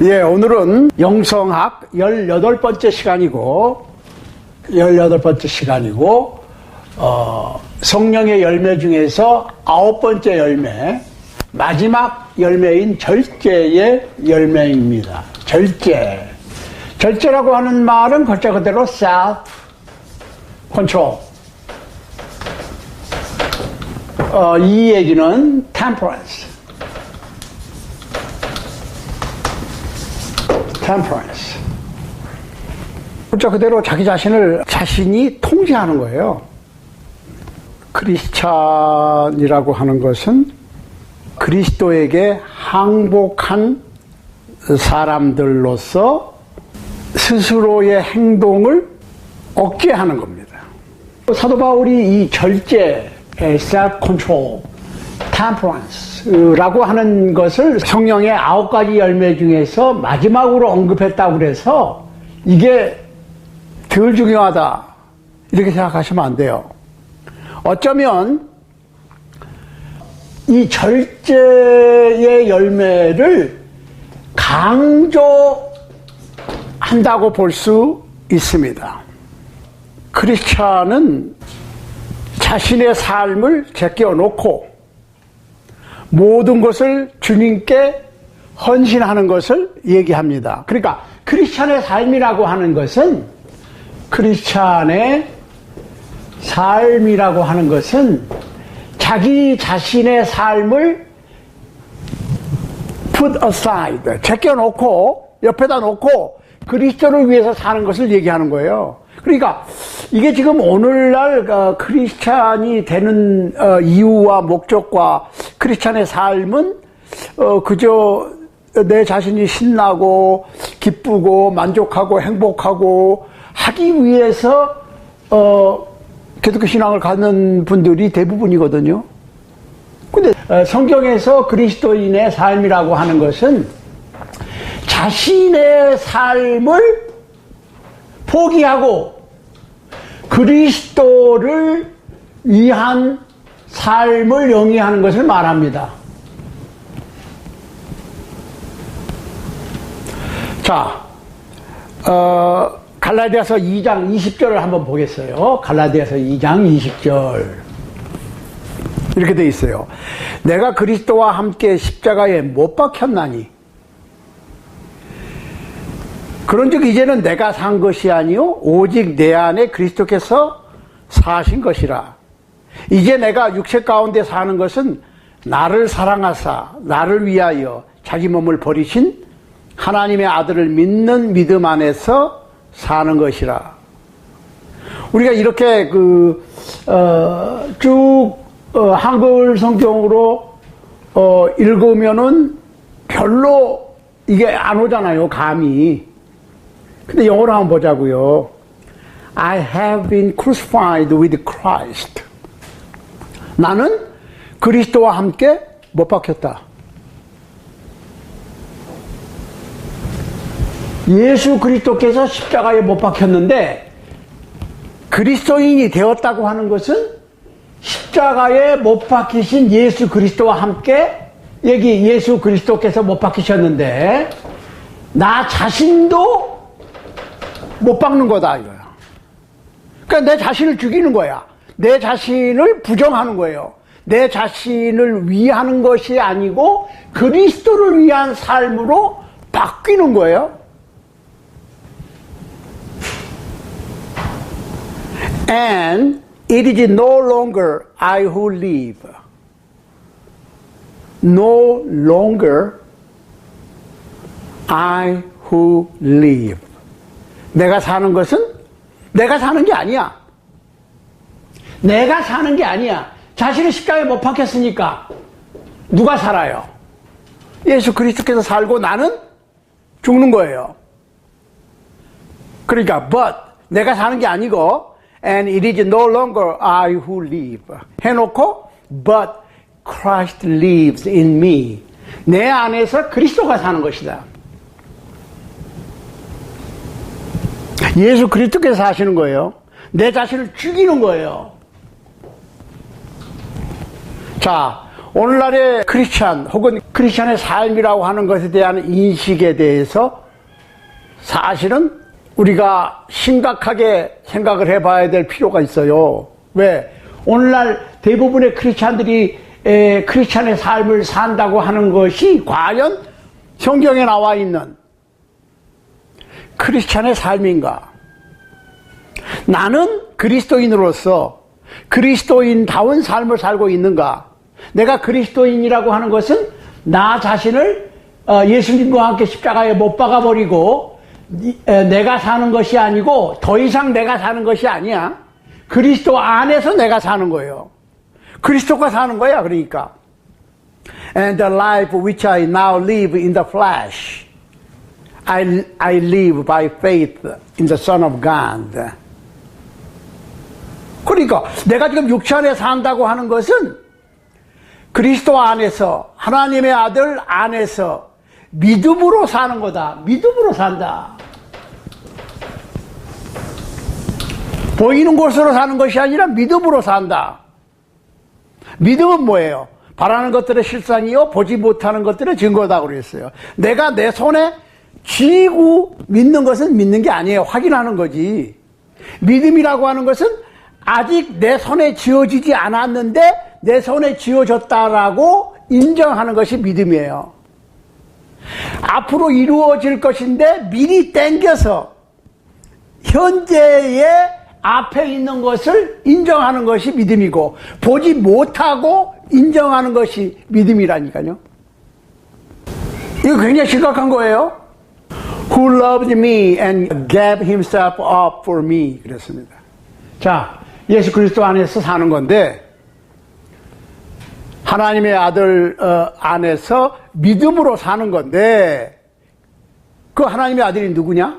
예, 오늘은 영성학 18번째 시간이고, 성령의 열매 중에서 9번째 열매, 마지막 열매인 절제의 열매입니다. 절제. 절제라고 하는 말은 글자 그대로 self control. 이 얘기는 temperance. 글자 그대로 자신이 통제하는 거예요. 크리스찬이라고 하는 것은 그리스도에게 항복한 사람들로서 스스로의 행동을 억제하는 겁니다. 사도 바울이 이 절제, self-control, temperance라고 하는 것을 성령의 9가지 열매 중에서 마지막으로 언급했다고 그래서 이게 덜 중요하다 이렇게 생각하시면 안 돼요. 어쩌면 이 절제의 열매를 강조한다고 볼 수 있습니다. 크리스찬은 자신의 삶을 제껴놓고 모든 것을 주님께 헌신하는 것을 얘기합니다. 그러니까 크리스찬의 삶이라고 하는 것은 자기 자신의 삶을 put aside, 제껴놓고 옆에다 놓고 그리스도를 위해서 사는 것을 얘기하는 거예요. 그러니까 이게 지금 오늘날 크리스찬이 되는 이유와 목적과 크리스찬의 삶은 그저 내 자신이 신나고 기쁘고 만족하고 행복하고 하기 위해서 기독교 신앙을 갖는 분들이 대부분이거든요. 근데 성경에서 그리스도인의 삶이라고 하는 것은 자신의 삶을 포기하고 그리스도를 위한 삶을 영위하는 것을 말합니다. 자, 갈라디아서 2장 20절을 한번 보겠어요. 갈라디아서 2장 20절. 이렇게 돼 있어요. 내가 그리스도와 함께 십자가에 못 박혔나니 그런즉 이제는 내가 산 것이 아니요 오직 내 안에 그리스도께서 사신 것이라. 이제 내가 육체 가운데 사는 것은 나를 사랑하사 나를 위하여 자기 몸을 버리신 하나님의 아들을 믿는 믿음 안에서 사는 것이라. 우리가 이렇게 쭉 한글 성경으로 읽으면은 별로 이게 안 오잖아요, 감이. 근데 영어로 한번 보자고요. I have been crucified with Christ. 나는 그리스도와 함께 못 박혔다. 예수 그리스도께서 십자가에 못 박혔는데 그리스도인이 되었다고 하는 것은 십자가에 못 박히신 예수 그리스도와 함께 예수 그리스도께서 못 박히셨는데 나 자신도 못 박는 거다 이거야. 그러니까 내 자신을 죽이는 거야. 내 자신을 부정하는 거예요. 내 자신을 위하는 것이 아니고 그리스도를 위한 삶으로 바뀌는 거예요. And it is no longer I who live. No longer I who live. 내가 사는 것은 내가 사는 게 아니야. 내가 사는 게 아니야. 자신의 십자가에 못 박혔으니까 누가 살아요? 예수 그리스도께서 살고 나는 죽는 거예요. 그러니까 but 내가 사는 게 아니고 and it is no longer I who live 해놓고 but Christ lives in me. 내 안에서 그리스도가 사는 것이다. 예수 그리스도께서 사시는 거예요. 내 자신을 죽이는 거예요. 자, 오늘날의 크리스찬 혹은 크리스천의 삶이라고 하는 것에 대한 인식에 대해서 사실은 우리가 심각하게 생각을 해봐야 될 필요가 있어요. 왜? 오늘날 대부분의 크리스찬들이 크리스찬의 삶을 산다고 하는 것이 과연 성경에 나와 있는 크리스찬의 삶인가? 나는 그리스도인으로서 그리스도인다운 삶을 살고 있는가? 내가 그리스도인이라고 하는 것은 나 자신을 예수님과 함께 십자가에 못 박아버리고 내가 사는 것이 아니고 더 이상 내가 사는 것이 아니야. 그리스도 안에서 내가 사는 거예요. 그리스도가 사는 거야. 그러니까 And the life which I now live in the flesh I live by faith in the Son of God. 그러니까 내가 지금 육체 안에 산다고 하는 것은 그리스도 안에서 하나님의 아들 안에서 믿음으로 사는 거다. 믿음으로 산다. 보이는 것으로 사는 것이 아니라 믿음으로 산다. 믿음은 뭐예요? 바라는 것들의 실상이요 보지 못하는 것들의 증거다 그랬어요. 내가 내 손에 쥐고 믿는 것은 믿는 게 아니에요. 확인하는 거지. 믿음이라고 하는 것은 아직 내 손에 쥐어지지 않았는데 내 손에 쥐어졌다라고 인정하는 것이 믿음이에요. 앞으로 이루어질 것인데 미리 땡겨서 현재의 앞에 있는 것을 인정하는 것이 믿음이고 보지 못하고 인정하는 것이 믿음이라니까요. 이거 굉장히 심각한 거예요. Who loved me and gave himself up for me. 그랬습니다. 자, 예수 그리스도 안에서 사는 건데 하나님의 아들 안에서 믿음으로 사는 건데 그 하나님의 아들이 누구냐?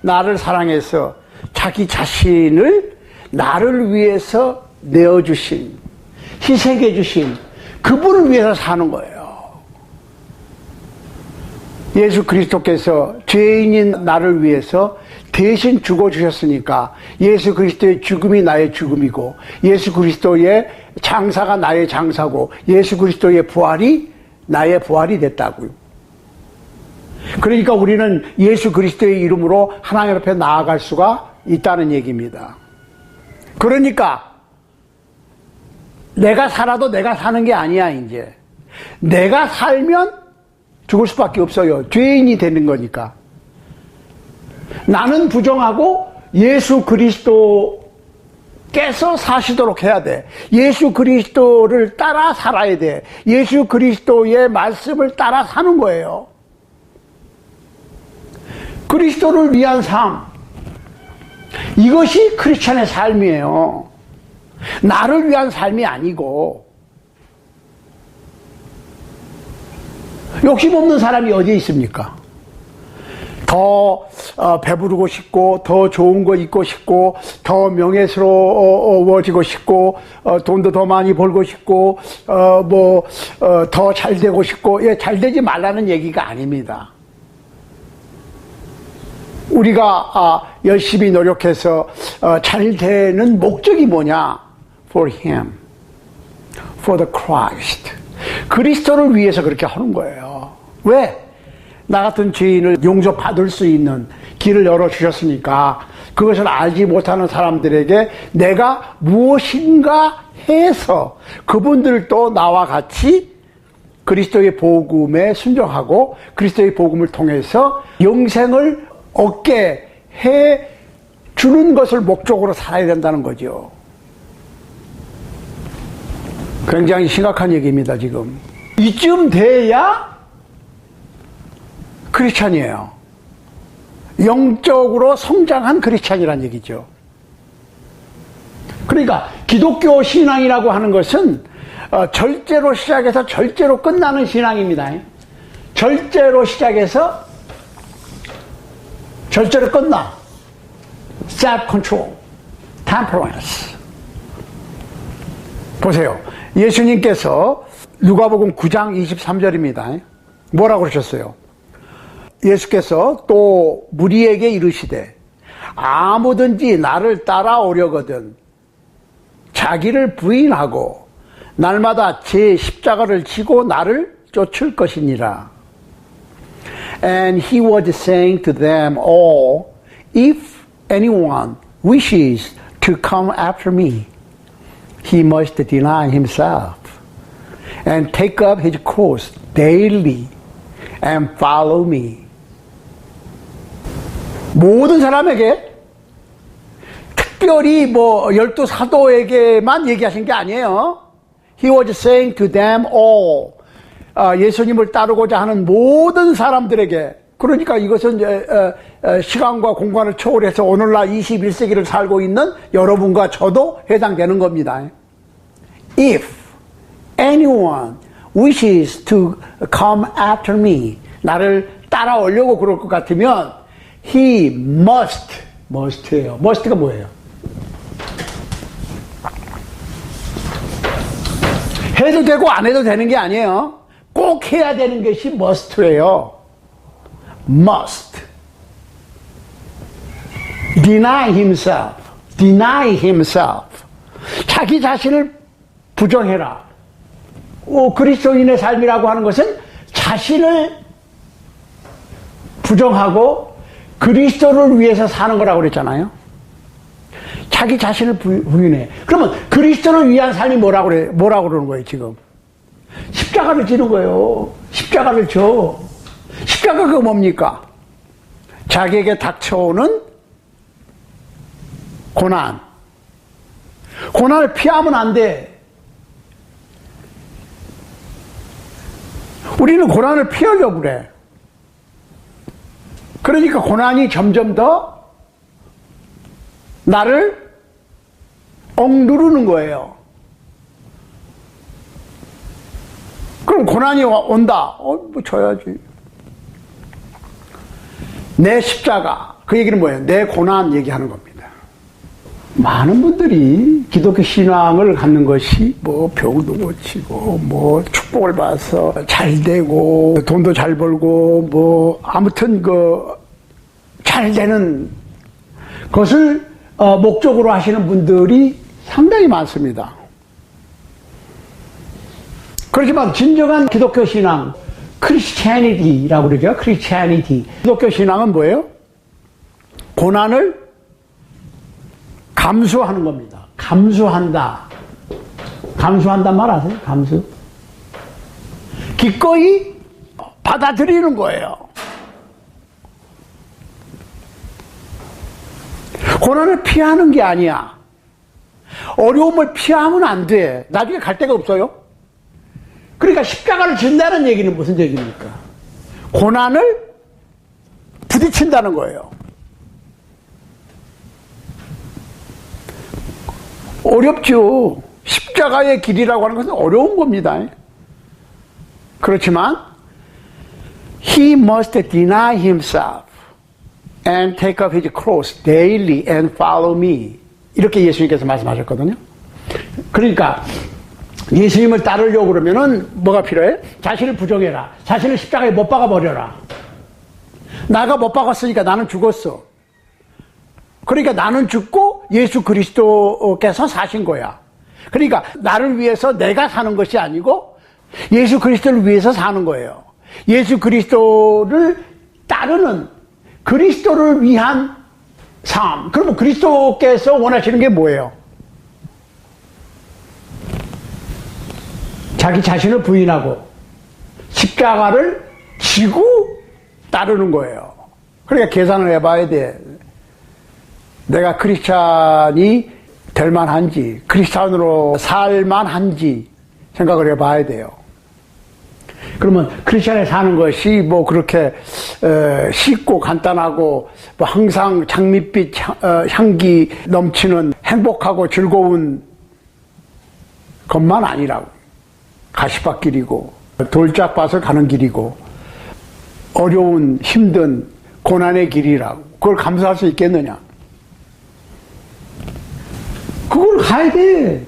나를 사랑해서 자기 자신을 나를 위해서 내어주신, 희생해 주신 그분을 위해서 사는 거예요. 예수 그리스도께서 죄인인 나를 위해서 대신 죽어주셨으니까 예수 그리스도의 죽음이 나의 죽음이고 예수 그리스도의 장사가 나의 장사고 예수 그리스도의 부활이 나의 부활이 됐다고요. 그러니까 우리는 예수 그리스도의 이름으로 하나님 앞에 나아갈 수가 있다는 얘기입니다. 그러니까 내가 살아도 내가 사는 게 아니야. 이제 내가 살면 죽을 수밖에 없어요. 죄인이 되는 거니까. 나는 부정하고 예수 그리스도께서 사시도록 해야 돼. 예수 그리스도를 따라 살아야 돼. 예수 그리스도의 말씀을 따라 사는 거예요. 그리스도를 위한 삶, 이것이 크리스찬의 삶이에요. 나를 위한 삶이 아니고. 욕심 없는 사람이 어디에 있습니까? 더 배부르고 싶고 더 좋은 거 입고 싶고 더 명예스러워지고 싶고 돈도 더 많이 벌고 싶고 더 잘 되고 싶고 잘 되지 말라는 얘기가 아닙니다. 우리가 열심히 노력해서 잘 되는 목적이 뭐냐? For Him, for the Christ. 그리스도를 위해서 그렇게 하는 거예요. 왜? 나 같은 죄인을 용서받을 수 있는 길을 열어주셨으니까 그것을 알지 못하는 사람들에게 내가 무엇인가 해서 그분들도 나와 같이 그리스도의 복음에 순종하고 그리스도의 복음을 통해서 영생을 얻게 해 주는 것을 목적으로 살아야 된다는 거죠. 굉장히 심각한 얘기입니다, 지금. 이쯤 돼야 크리스찬이에요. 영적으로 성장한 크리스찬이란 얘기죠. 그러니까 기독교 신앙이라고 하는 것은 절제로 시작해서 절제로 끝나는 신앙입니다. 절제로 시작해서 절제로 끝나. self-control, temperance. 보세요. 예수님께서 누가복음 9장 23절입니다. 뭐라고 그러셨어요? 예수께서 또 무리에게 이르시되 아무든지 나를 따라오려거든 자기를 부인하고 날마다 제 십자가를 지고 나를 쫓을 것이니라. And he was saying to them all, if anyone wishes to come after me, he must deny himself and take up his cross daily and follow me. 모든 사람에게, 특별히 열두 사도에게만 얘기하신 게 아니에요. He was saying to them all. 예수님을 따르고자 하는 모든 사람들에게. 그러니까 이것은 시간과 공간을 초월해서 오늘날 21세기를 살고 있는 여러분과 저도 해당되는 겁니다. If anyone wishes to come after me, 나를 따라오려고 그럴 것 같으면 he must예요. must가 뭐예요? 해도 되고 안 해도 되는 게 아니에요. 꼭 해야 되는 것이 must예요. must. deny himself. 자기 자신을 부정해라. 그리스도인의 삶이라고 하는 것은 자신을 부정하고 그리스도를 위해서 사는 거라고 그랬잖아요. 자기 자신을 부인해. 그러면 그리스도를 위한 삶이 뭐라고 그러는 거예요, 지금? 십자가를 지는 거예요. 십자가를 져. 십자가가 뭡니까? 자기에게 닥쳐오는 고난을 피하면 안 돼. 우리는 고난을 피하려고 그래. 그러니까 고난이 점점 더 나를 억누르는 거예요. 그럼 고난이 온다. 져야지. 내 십자가. 그 얘기는 뭐예요? 내 고난 얘기하는 겁니다. 많은 분들이 기독교 신앙을 갖는 것이 병도 고치고 축복을 받아서 잘 되고 돈도 잘 벌고 아무튼 잘 되는 것을 목적으로 하시는 분들이 상당히 많습니다. 그렇지만 진정한 기독교 신앙, 크리스티애니티라고 그러죠. 크리스티애니티. 기독교 신앙은 뭐예요? 고난을 감수하는 겁니다. 감수한다. 감수한단 말 아세요? 감수. 기꺼이 받아들이는 거예요. 고난을 피하는 게 아니야. 어려움을 피하면 안 돼. 나중에 갈 데가 없어요. 그러니까 십자가를 진다는 얘기는 무슨 얘기입니까? 고난을 부딪힌다는 거예요. 어렵죠. 십자가의 길이라고 하는 것은 어려운 겁니다. 그렇지만 he must deny himself and take up his cross daily and follow me. 이렇게 예수님께서 말씀하셨거든요. 그러니까 예수님을 따르려고 그러면은 뭐가 필요해? 자신을 부정해라. 자신을 십자가에 못 박아 버려라. 나가 못 박았으니까 나는 죽었어. 그러니까 나는 죽고 예수 그리스도께서 사신 거야. 그러니까 나를 위해서 내가 사는 것이 아니고 예수 그리스도를 위해서 사는 거예요. 예수 그리스도를 따르는 그리스도를 위한 삶. 그러면 그리스도께서 원하시는 게 뭐예요? 자기 자신을 부인하고 십자가를 지고 따르는 거예요. 그러니까 계산을 해봐야 돼. 내가 크리스찬이 될 만한지, 크리스찬으로 살 만한지 생각을 해봐야 돼요. 그러면 크리스찬에 사는 것이 그렇게 쉽고 간단하고 항상 장밋빛 향기 넘치는 행복하고 즐거운 것만 아니라고. 가시밭길이고 돌짝밭을 가는 길이고 어려운 힘든 고난의 길이라고. 그걸 감수할 수 있겠느냐? 그걸 가야 돼.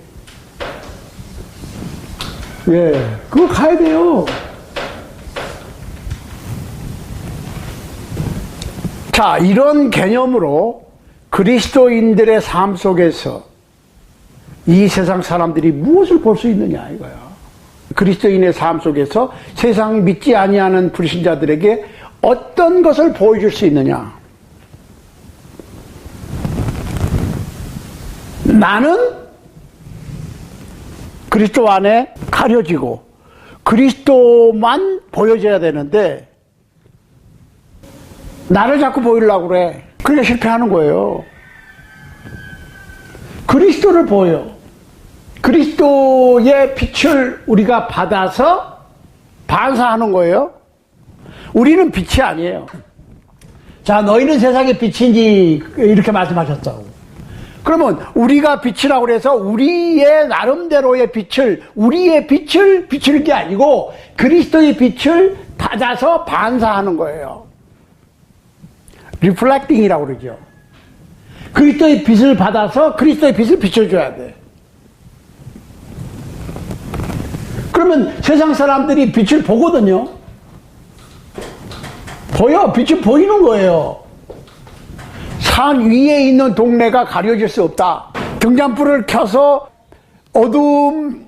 예, 그걸 가야 돼요. 자, 이런 개념으로 그리스도인들의 삶 속에서 이 세상 사람들이 무엇을 볼 수 있느냐 이거야. 그리스도인의 삶 속에서 세상 믿지 아니하는 불신자들에게 어떤 것을 보여줄 수 있느냐? 나는 그리스도 안에 가려지고 그리스도만 보여줘야 되는데 나를 자꾸 보이려고 그래. 그러니까 실패하는 거예요. 그리스도를 보여. 그리스도의 빛을 우리가 받아서 반사하는 거예요. 우리는 빛이 아니에요. 자, 너희는 세상의 빛이니 이렇게 말씀하셨다고. 그러면 우리가 빛이라고 그래서 우리의 나름대로의 빛을, 우리의 빛을 비추는 게 아니고 그리스도의 빛을 받아서 반사하는 거예요. 리플렉팅이라고 그러죠. 그리스도의 빛을 받아서 그리스도의 빛을 비춰줘야 돼. 그러면 세상 사람들이 빛을 보거든요. 보여. 빛이 보이는 거예요. 산 위에 있는 동네가 가려질 수 없다. 등잔불을 켜서 어두운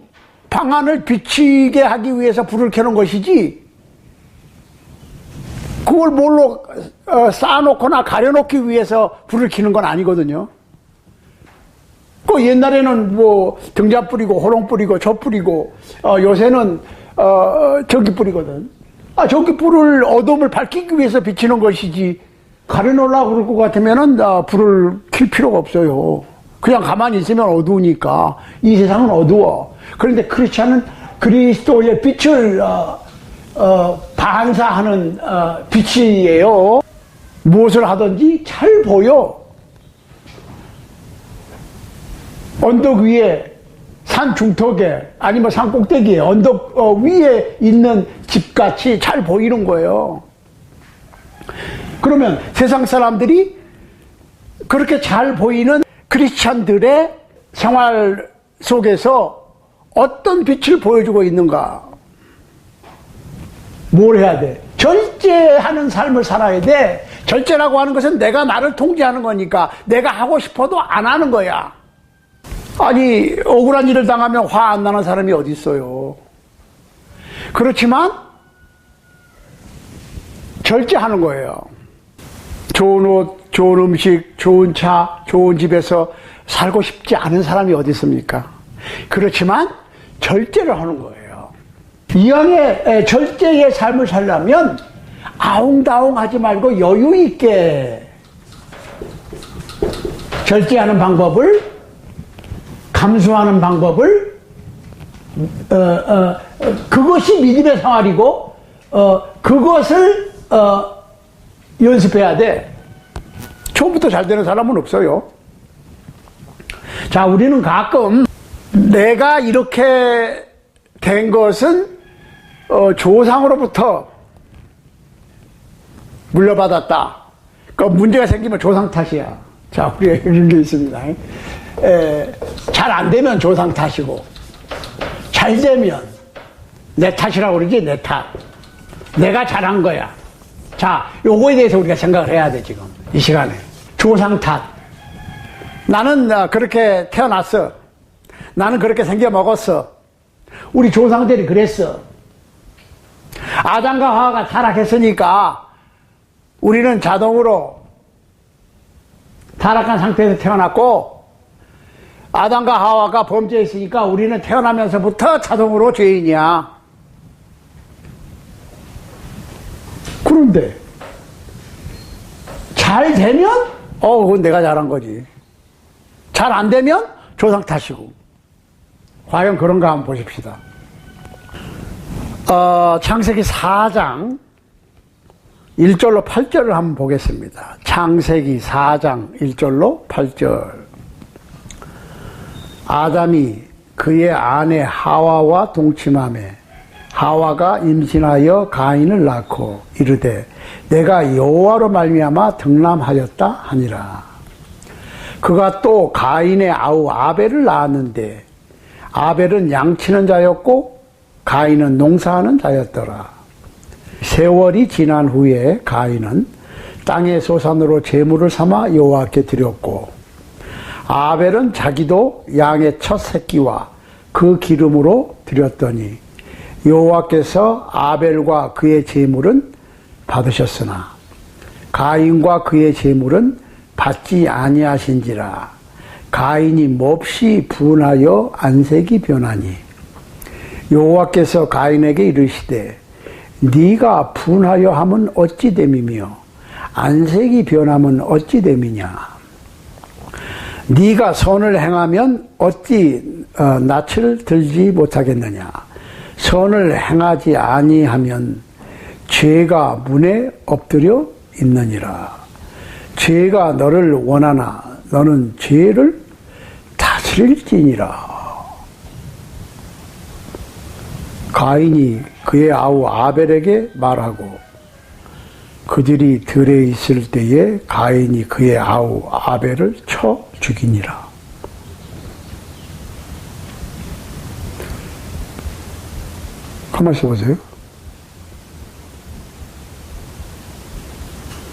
방안을 비치게 하기 위해서 불을 켜는 것이지, 그걸 뭘로 쌓아놓거나 가려놓기 위해서 불을 켜는 건 아니거든요. 그 옛날에는 뭐 등잔불이고 호롱불이고 촛불이고 요새는 전기불이거든. 전기불을 어둠을 밝히기 위해서 비치는 것이지, 가려놓으려고 그럴 것 같으면은 불을 켤 필요가 없어요. 그냥 가만히 있으면 어두우니까. 이 세상은 어두워. 그런데 크리스찬은 그리스도의 빛을 반사하는 빛이에요. 무엇을 하든지 잘 보여. 언덕 위에, 산 중턱에, 아니면 산 꼭대기에, 언덕 위에 있는 집같이 잘 보이는 거예요. 그러면 세상 사람들이 그렇게 잘 보이는 크리스찬들의 생활 속에서 어떤 빛을 보여주고 있는가? 뭘 해야 돼? 절제하는 삶을 살아야 돼. 절제라고 하는 것은 내가 나를 통제하는 거니까 내가 하고 싶어도 안 하는 거야. 아니, 억울한 일을 당하면 화 안 나는 사람이 어디 있어요. 그렇지만 절제하는 거예요. 좋은 옷, 좋은 음식, 좋은 차, 좋은 집에서 살고 싶지 않은 사람이 어디 있습니까? 그렇지만 절제를 하는 거예요. 이왕에 절제의 삶을 살려면 아웅다웅 하지 말고 여유 있게 절제하는 방법을, 감수하는 방법을, 그것이 믿음의 생활이고, 그것을 연습해야 돼. 처음부터 잘 되는 사람은 없어요. 자, 우리는 가끔 내가 이렇게 된 것은 조상으로부터 물려받았다. 그 문제가 생기면 조상 탓이야. 자, 우리가 이런 게 있습니다. 잘 안 되면 조상 탓이고, 잘 되면 내 탓이라고 그러지, 내 탓. 내가 잘한 거야. 자, 요거에 대해서 우리가 생각을 해야 돼, 지금. 이 시간에. 조상 탓. 나는 그렇게 태어났어. 나는 그렇게 생겨 먹었어. 우리 조상들이 그랬어. 아담과 하와가 타락했으니까 우리는 자동으로 타락한 상태에서 태어났고, 아담과 하와가 범죄했으니까 우리는 태어나면서부터 자동으로 죄인이야. 그런데 잘 되면 그건 내가 잘한 거지. 잘 안 되면 조상 탓이고. 과연 그런가 한번 보십시다. 창세기 4장 1절로 8절을 한번 보겠습니다. 창세기 4장 1절로 8절. 아담이 그의 아내 하와와 동침하매 하와가 임신하여 가인을 낳고 이르되 내가 여호와로 말미암아 등남하였다 하니라. 그가 또 가인의 아우 아벨을 낳았는데 아벨은 양치는 자였고 가인은 농사하는 자였더라. 세월이 지난 후에 가인은 땅의 소산으로 제물을 삼아 여호와께 드렸고 아벨은 자기도 양의 첫 새끼와 그 기름으로 드렸더니 여호와께서 아벨과 그의 제물은 받으셨으나 가인과 그의 제물은 받지 아니하신지라. 가인이 몹시 분하여 안색이 변하니 여호와께서 가인에게 이르시되 네가 분하여 함은 어찌 됨이며 안색이 변함은 어찌 됨이냐. 네가 선을 행하면 어찌 낯을 들지 못하겠느냐. 선을 행하지 아니하면 죄가 문에 엎드려 있느니라. 죄가 너를 원하나 너는 죄를 다스릴지니라. 가인이 그의 아우 아벨에게 말하고 그들이 들에 있을 때에 가인이 그의 아우 아벨을 쳐 죽이니라. 가만히 있어보세요.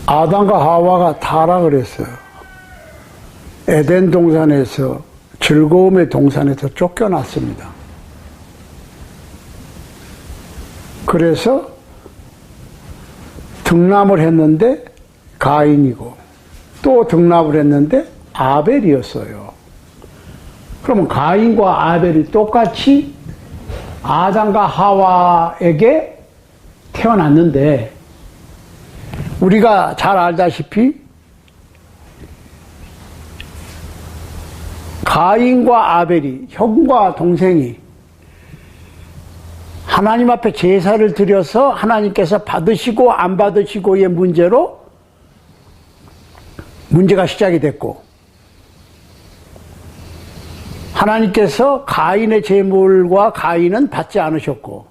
아담과 하와가 타락을 했어요. 에덴 동산에서, 즐거움의 동산에서 쫓겨났습니다. 그래서 등남을 했는데 가인이고 또 등남을 했는데 아벨이었어요. 그러면 가인과 아벨이 똑같이 아담과 하와에게 태어났는데 우리가 잘 알다시피 가인과 아벨이 형과 동생이 하나님 앞에 제사를 드려서 하나님께서 받으시고 안 받으시고의 문제로 문제가 시작이 됐고 하나님께서 가인의 제물과 가인은 받지 않으셨고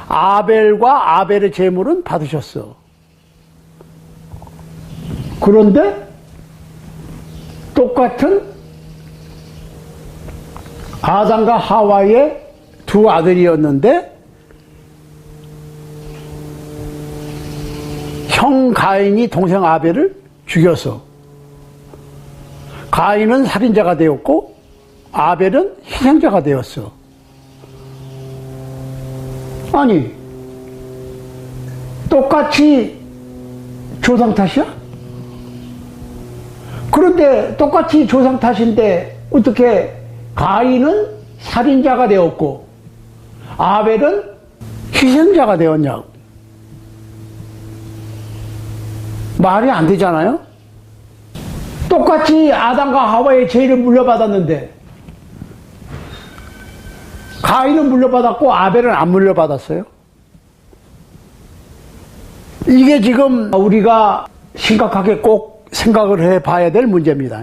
아벨과 아벨의 제물은 받으셨어. 그런데 똑같은 아담과 하와의 두 아들이었는데 형 가인이 동생 아벨을 죽였어. 가인은 살인자가 되었고 아벨은 희생자가 되었어. 아니 똑같이 조상 탓이야? 그런데 똑같이 조상 탓인데 어떻게 가인은 살인자가 되었고 아벨은 희생자가 되었냐고. 말이 안 되잖아요. 똑같이 아담과 하와의 죄를 물려받았는데 가인은 물려받았고 아벨은 안 물려받았어요. 이게 지금 우리가 심각하게 꼭 생각을 해봐야 될 문제입니다.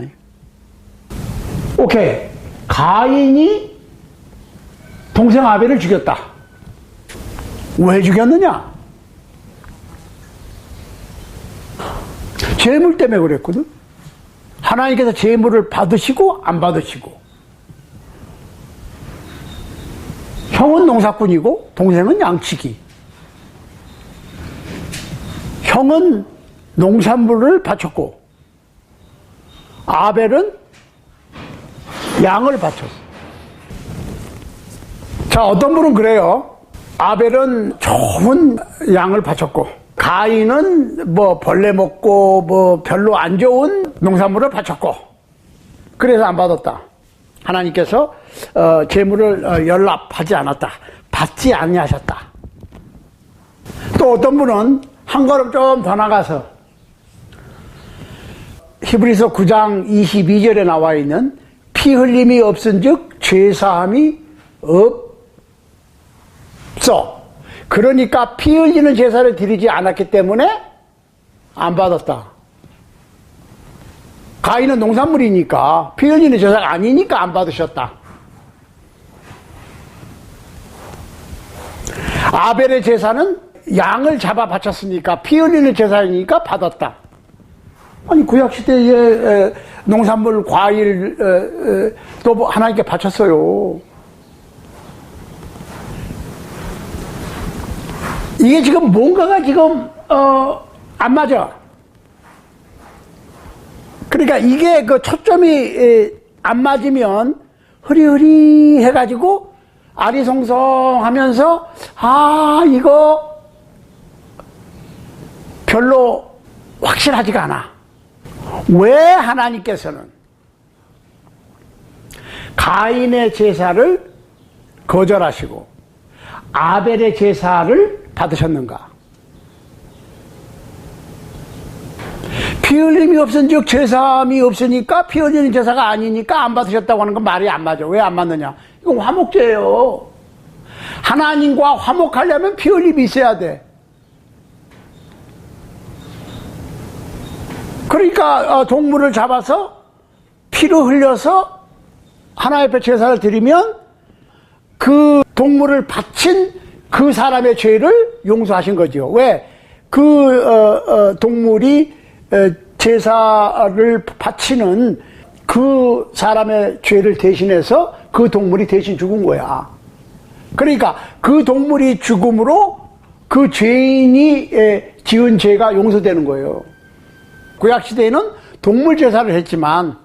오케이, 가인이 동생 아벨을 죽였다. 왜 죽였느냐? 재물 때문에 그랬거든. 하나님께서 재물을 받으시고 안 받으시고. 형은 농사꾼이고 동생은 양치기. 형은 농산물을 바쳤고 아벨은 양을 바쳤어. 자, 어떤 분은 그래요. 아벨은 좋은 양을 바쳤고 가인은 뭐 벌레 먹고 뭐 별로 안 좋은 농산물을 바쳤고 그래서 안 받았다. 하나님께서 재물을 연락하지 않았다. 받지 아니하셨다. 또 어떤 분은 한 걸음 좀 더 나가서 히브리서 9장 22절에 나와 있는 피 흘림이 없은즉 죄사함이 없어. 그러니까 피 흘리는 제사를 드리지 않았기 때문에 안 받았다. 가인은 농산물이니까 피 흘리는 제사가 아니니까 안 받으셨다. 아벨의 제사는 양을 잡아 바쳤으니까 피 흘리는 제사이니까 받았다. 아니 구약시대에 농산물, 과일 또 하나님께 바쳤어요. 이게 지금 뭔가가 지금 안 맞아. 그러니까 이게 그 초점이 안 맞으면 흐리흐리 해가지고 아리송송하면서 이거 별로 확실하지가 않아. 왜 하나님께서는 가인의 제사를 거절하시고 아벨의 제사를 받으셨는가? 피 흘림이 없은즉 제사함이 없으니까 피 흘리는 제사가 아니니까 안 받으셨다고 하는 건 말이 안 맞아. 왜 안 맞느냐? 이건 화목제예요. 하나님과 화목하려면 피 흘림이 있어야 돼. 그러니까 동물을 잡아서 피를 흘려서 하나님 앞에 제사를 드리면 그 동물을 바친 그 사람의 죄를 용서하신 거죠. 왜? 그 동물이 제사를 바치는 그 사람의 죄를 대신해서 그 동물이 대신 죽은 거야. 그러니까 그 동물이 죽음으로 그 죄인이 지은 죄가 용서되는 거예요. 구약시대에는 동물 제사를 했지만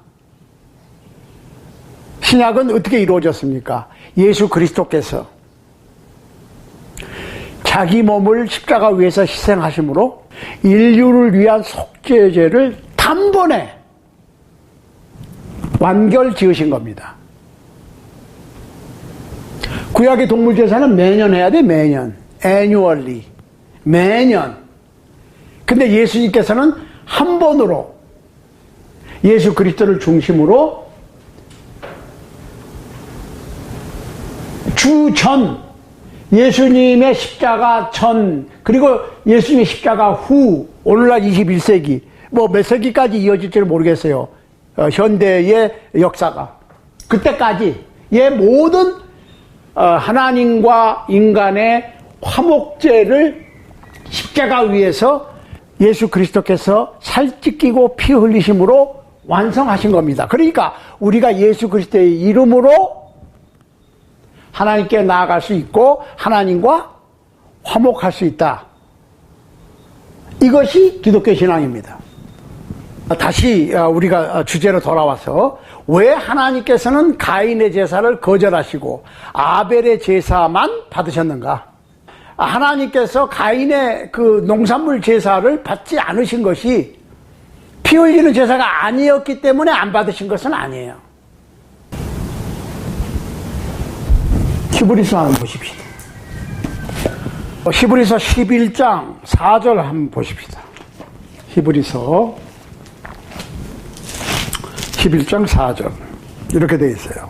신약은 어떻게 이루어졌습니까? 예수 그리스도께서 자기 몸을 십자가 위에서 희생하심으로 인류를 위한 속죄죄를 단번에 완결 지으신 겁니다. 구약의 동물 제사는 매년 해야 돼, 매년. annually. 매년. 근데 예수님께서는 한 번으로 예수 그리스도를 중심으로 주전, 예수님의 십자가 전, 그리고 예수님의 십자가 후, 오늘날 21세기, 뭐 몇 세기까지 이어질지는 모르겠어요. 현대의 역사가. 그때까지의 모든 하나님과 인간의 화목제를 십자가 위에서 예수 그리스도께서 살 찢기고 피 흘리심으로 완성하신 겁니다. 그러니까 우리가 예수 그리스도의 이름으로 하나님께 나아갈 수 있고 하나님과 화목할 수 있다. 이것이 기독교 신앙입니다. 다시 우리가 주제로 돌아와서 왜 하나님께서는 가인의 제사를 거절하시고 아벨의 제사만 받으셨는가? 하나님께서 가인의 그 농산물 제사를 받지 않으신 것이 피 흘리는 제사가 아니었기 때문에 안 받으신 것은 아니에요. 히브리서 한번 보십시다. 히브리서 11장 4절 한번 보십시다. 히브리서 11장 4절 이렇게 되어 있어요.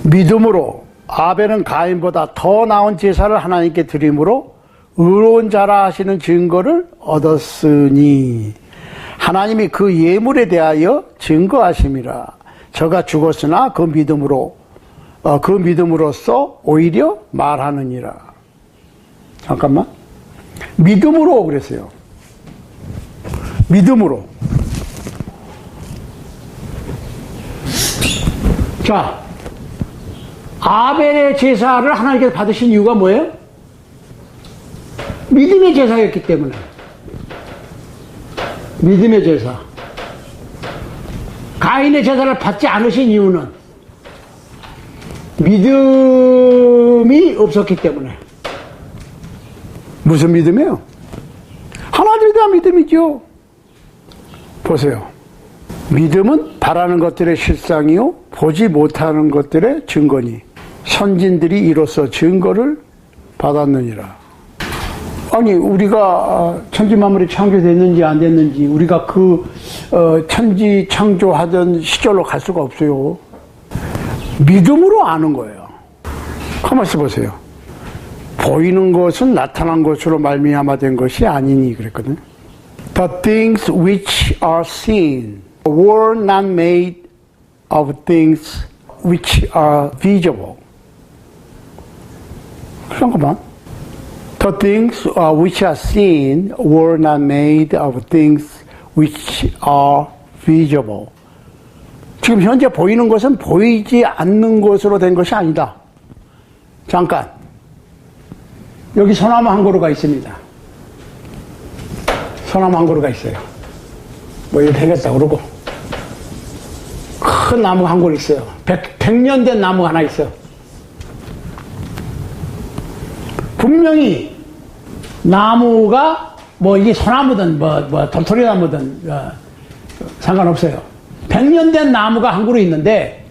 믿음으로 아벨은 가인보다 더 나은 제사를 하나님께 드림으로 의로운 자라 하시는 증거를 얻었으니 하나님이 그 예물에 대하여 증거하심이라. 저가 죽었으나 그 믿음으로써 오히려 말하느니라. 잠깐만. 믿음으로 그랬어요. 믿음으로. 자, 아벨의 제사를 하나님께서 받으신 이유가 뭐예요? 믿음의 제사였기 때문에. 믿음의 제사. 가인의 제사를 받지 않으신 이유는 믿음이 없었기 때문에. 무슨 믿음이에요? 하나님에 대한 믿음이죠. 보세요. 믿음은 바라는 것들의 실상이요 보지 못하는 것들의 증거니 선진들이 이로써 증거를 받았느니라. 아니 우리가 천지 만물이 창조됐는지 안 됐는지 우리가 그 천지 창조하던 시절로 갈 수가 없어요. 믿음으로 아는 거예요. 가만히 보세요. 보이는 것은 나타난 것으로 말미암아 된 것이 아니니 그랬거든. The things which are seen were not made of things which are visible. 잠깐만. The things which are seen were not made of things which are visible. 지금 현재 보이는 것은 보이지 않는 것으로 된 것이 아니다. 잠깐. 여기 소나무 한 그루가 있습니다. 소나무 한 그루가 있어요. 뭐 이렇게 되겠다 그러고 큰 나무가 한 그루 있어요. 100년 된 나무가 하나 있어. 분명히 나무가 뭐 이게 소나무든 뭐 도토리 나무든 상관없어요. 100년 된 나무가 한 그루 있는데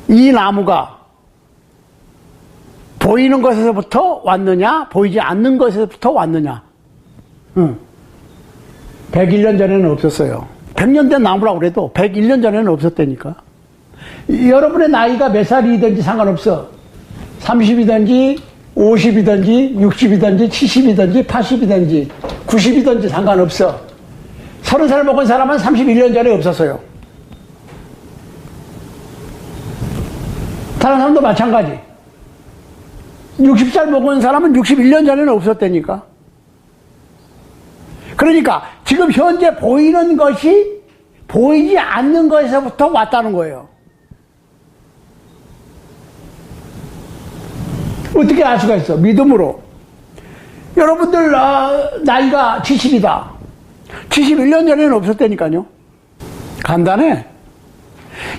이 나무가 보이는 것에서부터 왔느냐 보이지 않는 것에서부터 왔느냐. 101년 전에는 없었어요. 100년 된 나무라고 그래도 101년 전에는 없었다니까. 여러분의 나이가 몇 살이든지 상관없어. 30이든지 50이든지 60이든지 70이든지 80이든지 90이든지 상관없어. 30살 먹은 사람은 31년 전에 없었어요. 다른 사람도 마찬가지. 60살 먹은 사람은 61년 전에는 없었다니까. 그러니까 지금 현재 보이는 것이 보이지 않는 것에서부터 왔다는 거예요. 어떻게 알 수가 있어? 믿음으로. 여러분들 나이가 70이다. 71년 전에는 없었다니까요. 간단해.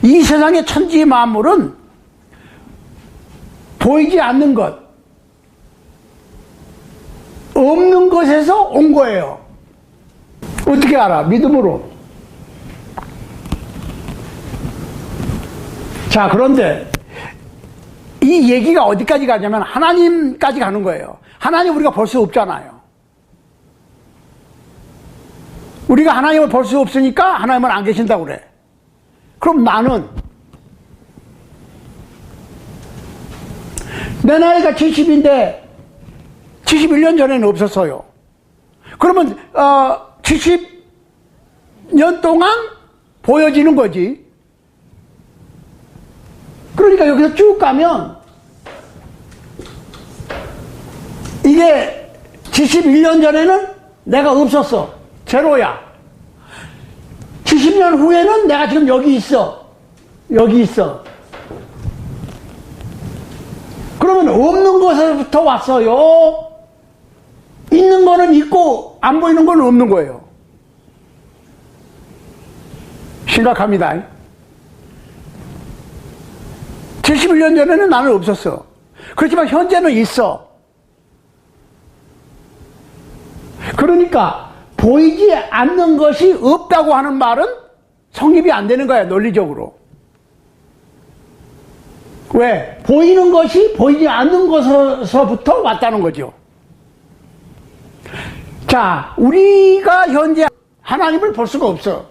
이 세상의 천지 만물은 보이지 않는 것, 없는 것에서 온 거예요. 어떻게 알아? 믿음으로. 자, 그런데 이 얘기가 어디까지 가냐면 하나님까지 가는 거예요. 하나님 우리가 볼 수 없잖아요. 우리가 하나님을 볼 수 없으니까 하나님은 안 계신다고 그래. 그럼 나는 내 나이가 70인데 71년 전에는 없었어요. 그러면 70년 동안 보여지는 거지. 그러니까 여기서 쭉 가면 이게 71년 전에는 내가 없었어. 제로야. 70년 후에는 내가 지금 여기 있어. 여기 있어. 그러면 없는 것에서부터 왔어요. 있는 거는 있고 안 보이는 건 없는 거예요. 심각합니다. 71년 전에는 나는 없었어. 그렇지만 현재는 있어. 그러니까 보이지 않는 것이 없다고 하는 말은 성립이 안 되는 거야, 논리적으로. 왜? 보이는 것이 보이지 않는 것에서부터 왔다는 거죠. 자, 우리가 현재 하나님을 볼 수가 없어.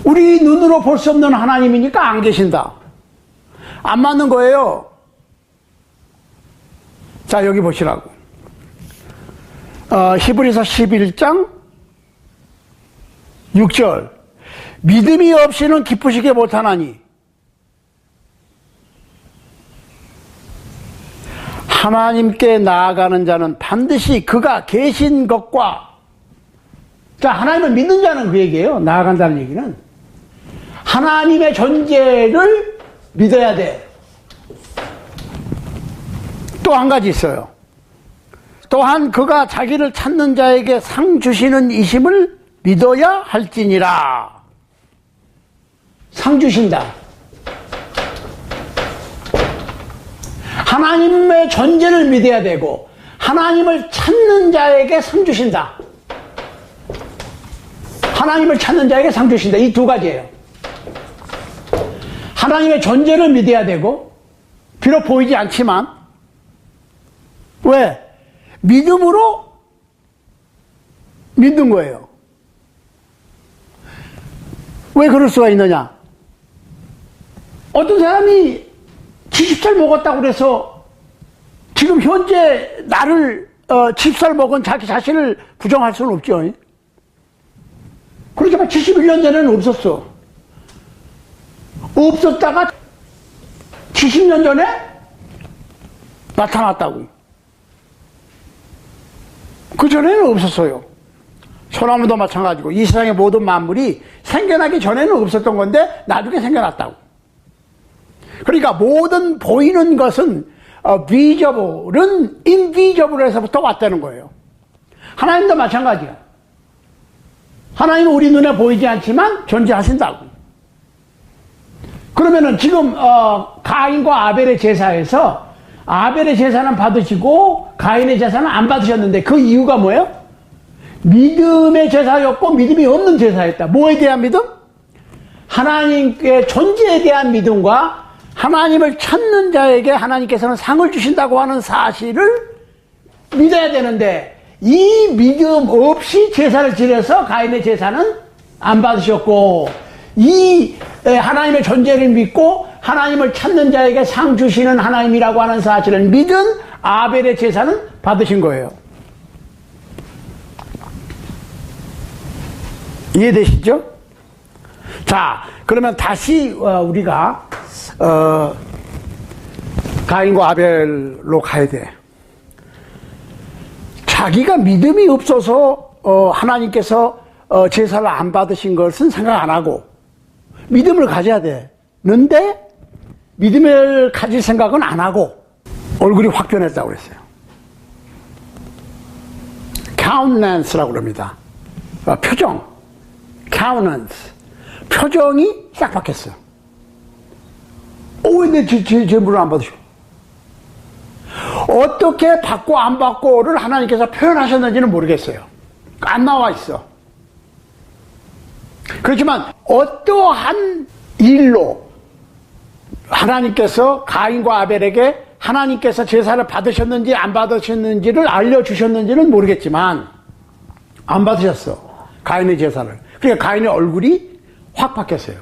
우리 눈으로 볼 수 없는 하나님이니까 안 계신다. 안 맞는 거예요. 자, 여기 보시라고. 히브리서 11장 6절. 믿음이 없이는 기쁘시게 못하나니 하나님께 나아가는 자는 반드시 그가 계신 것과, 자, 하나님을 믿는 자는 그 얘기예요. 나아간다는 얘기는 하나님의 존재를 믿어야 돼. 또 한 가지 있어요. 또한 그가 자기를 찾는 자에게 상 주시는 이심을 믿어야 할지니라. 상 주신다. 하나님의 존재를 믿어야 되고 하나님을 찾는 자에게 상 주신다. 하나님을 찾는 자에게 상 주신다. 이 두 가지예요. 하나님의 존재를 믿어야 되고, 비록 보이지 않지만, 왜? 믿음으로 믿는 거예요. 왜 그럴 수가 있느냐? 어떤 사람이 70살 먹었다고 그래서 지금 현재 나를 70살 먹은 자기 자신을 부정할 수는 없죠. 그렇지만 71년 전에는 없었어. 없었다가 70년 전에 나타났다고. 그 전에는 없었어요. 소나무도 마찬가지고 이 세상의 모든 만물이 생겨나기 전에는 없었던 건데 나중에 생겨났다고. 그러니까 모든 보이는 것은 visible은 invisible에서부터 왔다는 거예요. 하나님도 마찬가지야. 하나님은 우리 눈에 보이지 않지만 존재하신다고. 그러면은 지금 가인과 아벨의 제사에서 아벨의 제사는 받으시고 가인의 제사는 안 받으셨는데 그 이유가 뭐예요? 믿음의 제사였고 믿음이 없는 제사였다. 뭐에 대한 믿음? 하나님의 존재에 대한 믿음과 하나님을 찾는 자에게 하나님께서는 상을 주신다고 하는 사실을 믿어야 되는데 이 믿음 없이 제사를 지내서 가인의 제사는 안 받으셨고 이 하나님의 존재를 믿고 하나님을 찾는 자에게 상 주시는 하나님이라고 하는 사실을 믿은 아벨의 제사는 받으신 거예요. 이해되시죠? 자, 그러면 다시 우리가 가인과 아벨로 가야 돼. 자기가 믿음이 없어서 하나님께서 제사를 안 받으신 것은 생각 안 하고 믿음을 가져야 되는데 믿음을 가질 생각은 안 하고 얼굴이 확 변했다고 그랬어요. countenance라고 그럽니다. 표정, countenance. 표정이 싹 바뀌었어요. 왜 제 물을 안 받으셔? 어떻게 받고 안 받고를 하나님께서 표현하셨는지는 모르겠어요. 안 나와 있어. 그렇지만 어떠한 일로 하나님께서 가인과 아벨에게 하나님께서 제사를 받으셨는지 안 받으셨는지를 알려주셨는지는 모르겠지만 안 받으셨어. 가인의 제사를. 그러니까 가인의 얼굴이 확 바뀌었어요.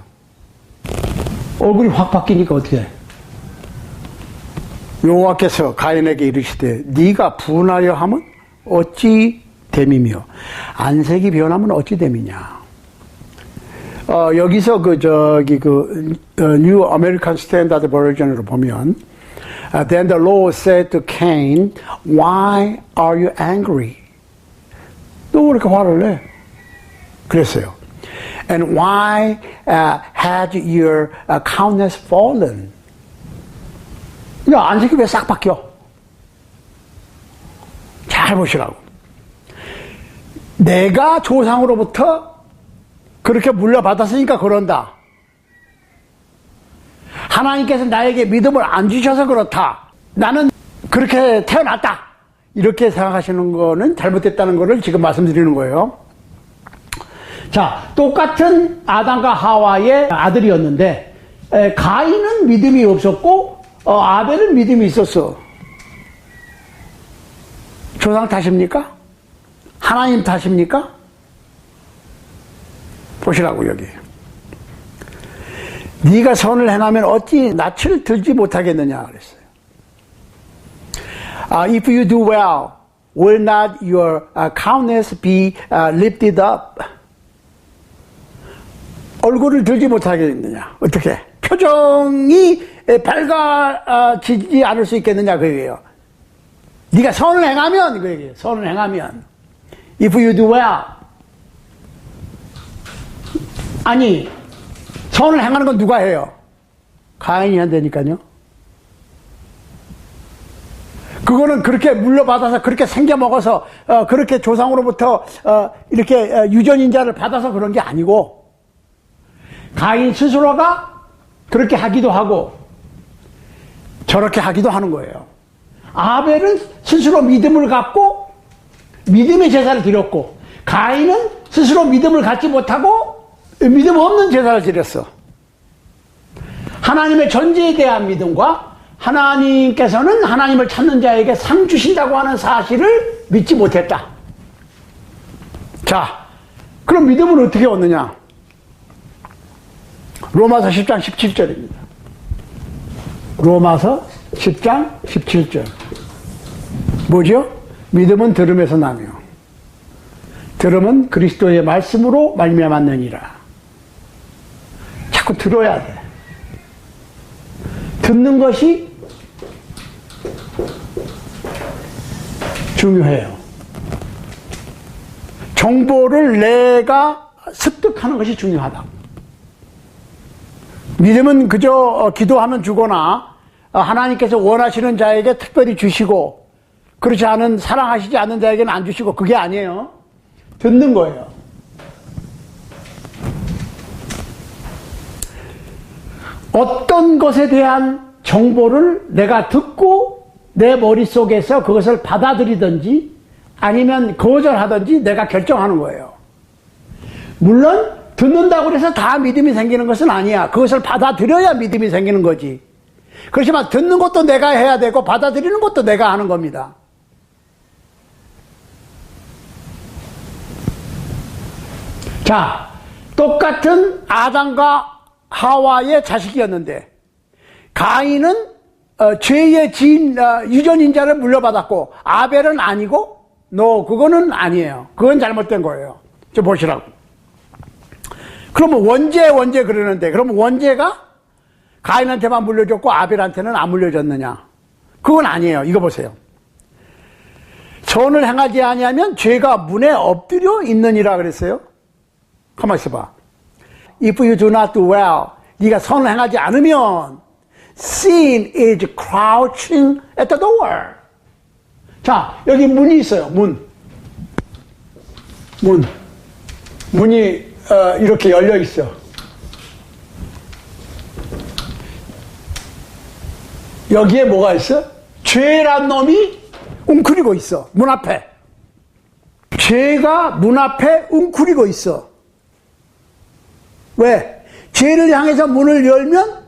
얼굴이 확 바뀌니까 어떻게 해? 여호와께서 가인에게 이르시되 네가 분하여 하면 어찌 됨이며 안색이 변하면 어찌 됨이냐. 여기서 New American Standard Version으로 보면 Then the Lord said to Cain, Why are you angry? 너 왜 이렇게 화를 내? 그랬어요. And why had your countenance fallen? 야, 안색이 왜 싹 바뀌어? 잘 보시라고. 내가 조상으로부터 그렇게 물려받았으니까 그런다. 하나님께서 나에게 믿음을 안 주셔서 그렇다. 나는 그렇게 태어났다. 이렇게 생각하시는 거는 잘못됐다는 거를 지금 말씀드리는 거예요. 자, 똑같은 아담과 하와의 아들이었는데 가인은 믿음이 없었고 아벨은 믿음이 있었어. 조상 탓입니까? 하나님 탓입니까? 보시라고 여기. 네가 선을 행하면 어찌 낯을 들지 못하겠느냐 그랬어요. If you do well, will not your countenance be lifted up? 얼굴을 들지 못하겠느냐? 어떻게? 표정이 밝아지지 않을 수 있겠느냐 그 얘기예요. 네가 선을 행하면 그 얘기예요. 선을 행하면. If you do well. 아니, 선을 행하는 건 누가 해요? 가인이 한다니까요. 그거는 그렇게 물려받아서 그렇게 생겨먹어서 그렇게 조상으로부터 이렇게 유전인자를 받아서 그런 게 아니고 가인 스스로가 그렇게 하기도 하고 저렇게 하기도 하는 거예요. 아벨은 스스로 믿음을 갖고 믿음의 제사를 드렸고 가인은 스스로 믿음을 갖지 못하고 믿음 없는 제사를 드렸어. 하나님의 존재에 대한 믿음과 하나님께서는 하나님을 찾는 자에게 상 주신다고 하는 사실을 믿지 못했다. 자, 그럼 믿음을 어떻게 얻느냐? 로마서 10장 17절입니다. 로마서 10장 17절. 뭐죠? 믿음은 들음에서 나며 들음은 그리스도의 말씀으로 말미암았느니라. 자꾸 들어야 돼. 듣는 것이 중요해요. 정보를 내가 습득하는 것이 중요하다. 믿음은 그저 기도하면 주거나 하나님께서 원하시는 자에게 특별히 주시고 그렇지 않은 사랑하시지 않는 자에게는 안 주시고 그게 아니에요. 듣는 거예요. 어떤 것에 대한 정보를 내가 듣고 내 머릿속에서 그것을 받아들이든지 아니면 거절하든지 내가 결정하는 거예요. 물론 듣는다고 해서 다 믿음이 생기는 것은 아니야. 그것을 받아들여야 믿음이 생기는 거지. 그렇지만 듣는 것도 내가 해야 되고 받아들이는 것도 내가 하는 겁니다. 자, 똑같은 아담과 하와의 자식이었는데 가인은 죄의 지인 유전인자를 물려받았고 아벨은 아니고 그거는 아니에요. 그건 잘못된 거예요. 좀 보시라고. 그러면 원죄 그러는데 그러면 원죄가 가인한테만 물려줬고 아벨한테는 안 물려줬느냐? 그건 아니에요. 이거 보세요. 선을 행하지 아니하면 죄가 문에 엎드려 있느니라 그랬어요. 가만히 있어봐. If you do not do well, 네가 선을 행하지 않으면 sin is crouching at the door. 자, 여기 문이 있어요. 문이 이렇게 열려 있어. 여기에 뭐가 있어? 죄란 놈이 웅크리고 있어. 문 앞에. 죄가 문 앞에 웅크리고 있어. 왜? 죄를 향해서 문을 열면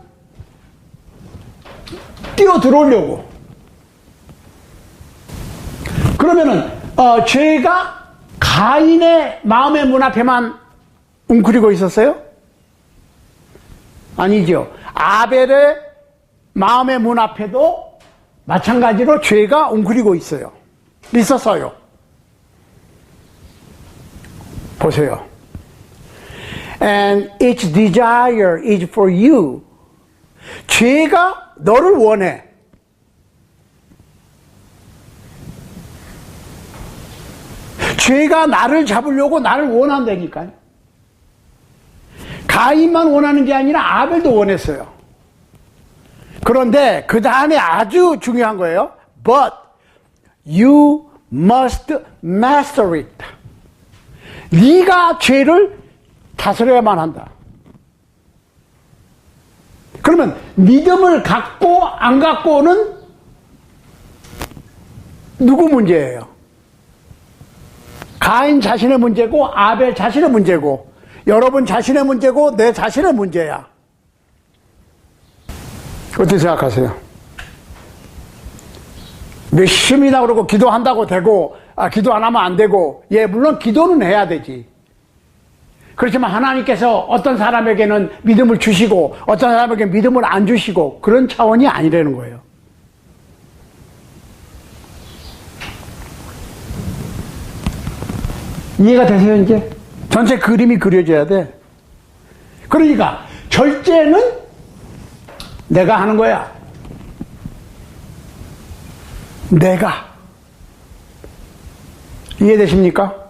뛰어 들어오려고. 그러면은 죄가 가인의 마음의 문 앞에만 웅크리고 있었어요? 아니죠. 아벨의 마음의 문 앞에도 마찬가지로 죄가 웅크리고 있었어요. 보세요. And its desire is for you. 죄가 너를 원해. 죄가 나를 잡으려고 나를 원한다니까요. 가인만 원하는 게 아니라 아벨도 원했어요. 그런데 그 다음에 아주 중요한 거예요. But you must master it. 네가 죄를 다스려야만 한다. 그러면 믿음을 갖고 안 갖고는 누구 문제예요? 가인 자신의 문제고 아벨 자신의 문제고 여러분 자신의 문제고 내 자신의 문제야. 어떻게 생각하세요? 열심히나 그러고 기도한다고 되고 기도 안 하면 안 되고 물론 기도는 해야 되지. 그렇지만 하나님께서 어떤 사람에게는 믿음을 주시고 어떤 사람에게는 믿음을 안 주시고 그런 차원이 아니라는 거예요. 이해가 되세요 이제? 전체 그림이 그려져야 돼. 그러니까 절제는 내가 하는 거야. 내가. 이해되십니까?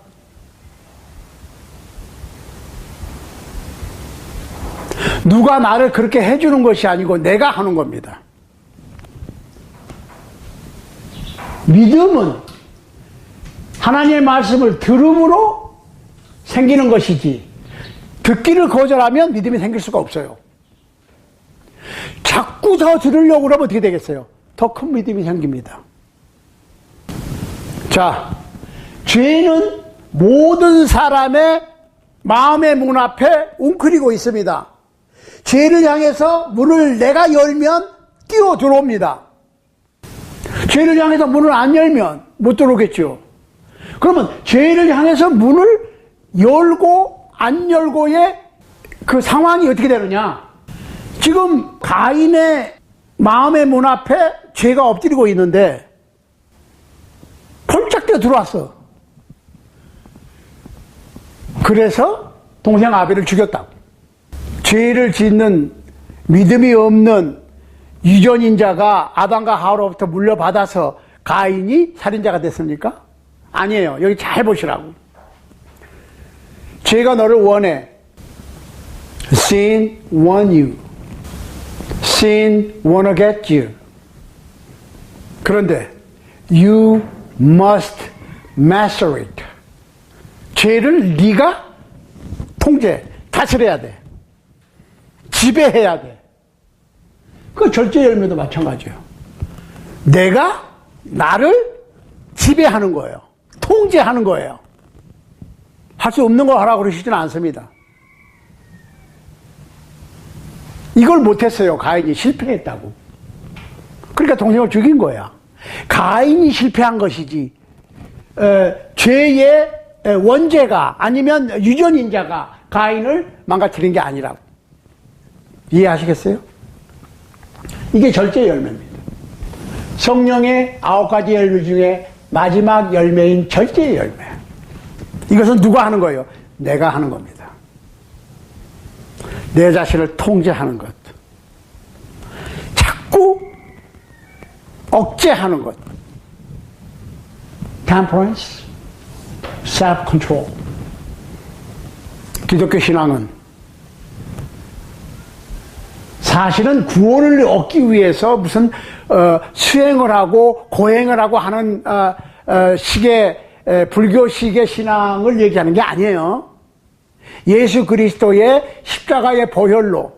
누가 나를 그렇게 해주는 것이 아니고 내가 하는 겁니다. 믿음은 하나님의 말씀을 들음으로 생기는 것이지 듣기를 거절하면 믿음이 생길 수가 없어요. 자꾸 더 들으려고 그러면 어떻게 되겠어요? 더 큰 믿음이 생깁니다. 자, 죄는 모든 사람의 마음의 문 앞에 웅크리고 있습니다. 죄를 향해서 문을 내가 열면 뛰어 들어옵니다. 죄를 향해서 문을 안 열면 못 들어오겠죠. 그러면 죄를 향해서 문을 열고 안 열고의 그 상황이 어떻게 되느냐? 지금 가인의 마음의 문 앞에 죄가 엎드리고 있는데 펄쩍 뛰어 들어왔어. 그래서 동생 아벨을 죽였다고. 죄를 짓는 믿음이 없는 유전인자가 아담과 하와로부터 물려받아서 가인이 살인자가 됐습니까? 아니에요. 여기 잘 보시라고. 죄가 너를 원해. Sin want you. Sin wanna get you. 그런데 you must master it. 죄를 네가 통제, 다스려야 돼. 지배해야 돼. 그 절제 열매도 마찬가지예요. 내가 나를 지배하는 거예요. 통제하는 거예요. 할 수 없는 거 하라고 그러시지는 않습니다. 이걸 못했어요. 가인이 실패했다고. 그러니까 동생을 죽인 거야. 가인이 실패한 것이지 죄의 원죄가 아니면 유전인자가 가인을 망가뜨린 게 아니라고. 이해하시겠어요? 이게 절제 열매입니다. 성령의 9가지 열매 중에 마지막 열매인 절제 열매. 이것은 누가 하는 거예요? 내가 하는 겁니다. 내 자신을 통제하는 것. 자꾸 억제하는 것. temperance, self-control. 기독교 신앙은 사실은 구원을 얻기 위해서 무슨 수행을 하고 고행을 하고 하는 식의 불교식의 신앙을 얘기하는 게 아니에요. 예수 그리스도의 십자가의 보혈로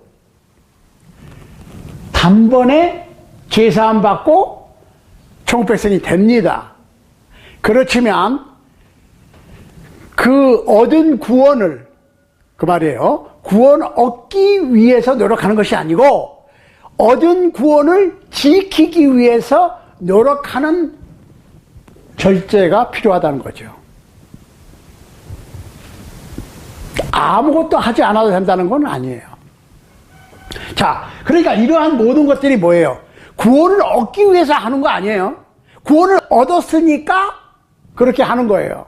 단번에 죄사함 받고 천국 백성이 됩니다. 그렇지만 그 얻은 구원을, 그 말이에요, 구원 얻기 위해서 노력하는 것이 아니고 얻은 구원을 지키기 위해서 노력하는 절제가 필요하다는 거죠. 아무것도 하지 않아도 된다는 건 아니에요. 자, 그러니까 이러한 모든 것들이 뭐예요? 구원을 얻기 위해서 하는 거 아니에요. 구원을 얻었으니까 그렇게 하는 거예요.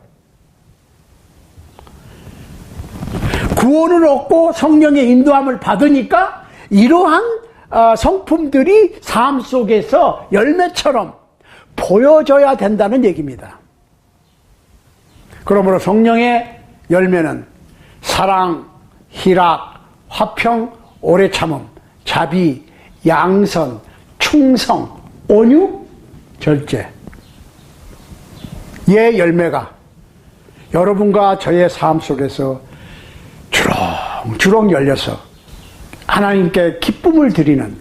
구원을 얻고 성령의 인도함을 받으니까 이러한 성품들이 삶 속에서 열매처럼 보여져야 된다는 얘기입니다. 그러므로 성령의 열매는 사랑, 희락, 화평, 오래 참음, 자비, 양선, 충성, 온유, 절제. 이 열매가 여러분과 저의 삶 속에서 주렁주렁 열려서 하나님께 기쁨을 드리는,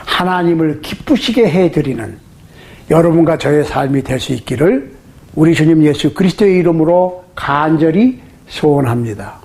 하나님을 기쁘시게 해드리는 여러분과 저의 삶이 될 수 있기를 우리 주님 예수 그리스도의 이름으로 간절히 소원합니다.